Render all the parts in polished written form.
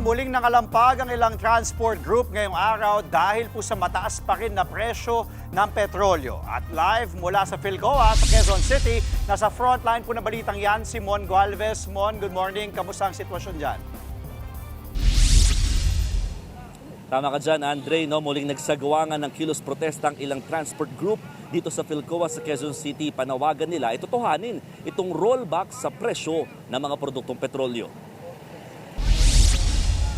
muling nakalampag ang ilang transport group ngayong araw dahil po sa mataas pa rin na presyo ng petrolyo. At live mula sa Philcoa sa Quezon City, nasa frontline po na balitang yan si Mon Gualvez. Mon, good morning. Kamusta ang sitwasyon dyan? Tama ka dyan, Andre. No? Muling nagsagawa nga ng kilos protesta ang ilang transport group dito sa Philcoa sa Quezon City. Panawagan nila itutuhanin itong rollback sa presyo ng mga produktong petrolyo.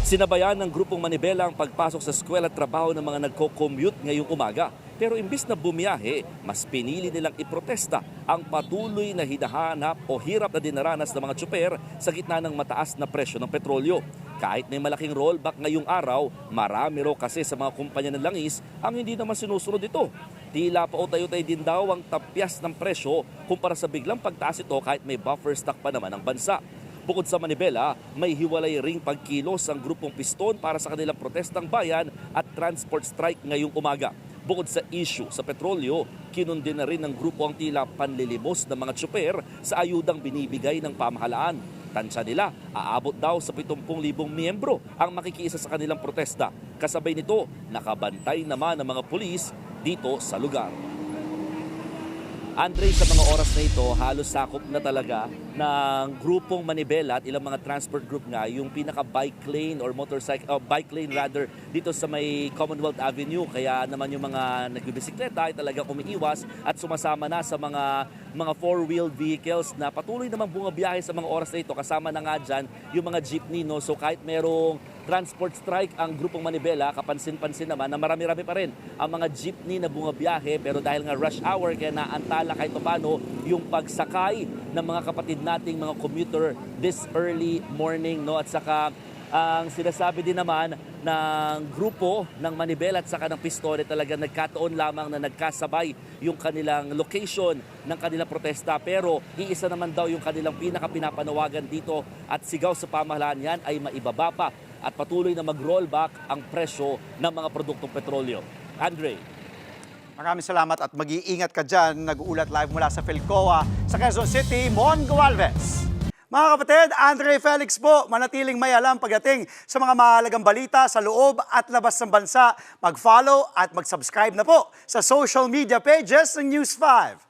Sinabayan ng grupong Manibela ang pagpasok sa eskwela at trabaho ng mga nagko-commute ngayong umaga. Pero imbis na bumiyahe, mas pinili nilang iprotesta ang patuloy na hinahanap o hirap na dinaranas ng mga tsuper sa gitna ng mataas na presyo ng petrolyo. Kahit may malaking rollback ngayong araw, marami raw kasi sa mga kumpanya ng langis ang hindi naman sinusunod ito. Tila pa utay-utay din daw ang tapyas ng presyo kumpara sa biglang pagtaas ito kahit may buffer stock pa naman ang bansa. Bukod sa Manibela, may hiwalay ring pagkilos ang grupong Piston para sa kanilang protestang bayan at transport strike ngayong umaga. Bukod sa issue sa petrolyo, kinundi na rin ng grupo ang tila panlilimos ng mga tsuper sa ayudang binibigay ng pamahalaan. Tansya nila, aabot daw sa 70,000 miyembro ang makikiisa sa kanilang protesta. Kasabay nito, nakabantay naman ng mga pulis dito sa lugar. Andre, sa mga oras na ito, halos sakop na talaga ng grupong Manibela at ilang mga transport group nga yung pinaka-bike lane or bike lane rather dito sa may Commonwealth Avenue. Kaya naman yung mga nagbibisikleta ay talaga umiiwas at sumasama na sa mga four-wheeled vehicles na patuloy namang bumabiyahe sa mga oras na ito. Kasama na nga dyan yung mga jeepney. No? So kahit merong transport strike ang grupong Manibela, kapansin-pansin naman na marami-rami pa rin ang mga jeepney na bumabiyahe. Pero dahil nga rush hour, kaya naantala kahit paano yung pagsakay ng mga kapatid nating mga commuter this early morning. No? At saka ang sinasabi din naman ng grupo ng Manibela at saka ng Piston talaga nagkataon lamang na nagkasabay yung kanilang location ng kanilang protesta. Pero iisa naman daw yung kanilang pinaka-pinapanawagan dito at sigaw sa pamahalaan yan ay maibaba pa at patuloy na mag-rollback ang presyo ng mga produktong petrolyo. Andre. Maraming salamat at mag-iingat ka dyan. Nag-uulat live mula sa Philcoa sa Quezon City, Mon Gualvez. Mga kapatid, Andre Felix po, manatiling may alam pagdating sa mga mahalagang balita sa loob at labas ng bansa. Mag-follow at mag-subscribe na po sa social media pages ng News 5.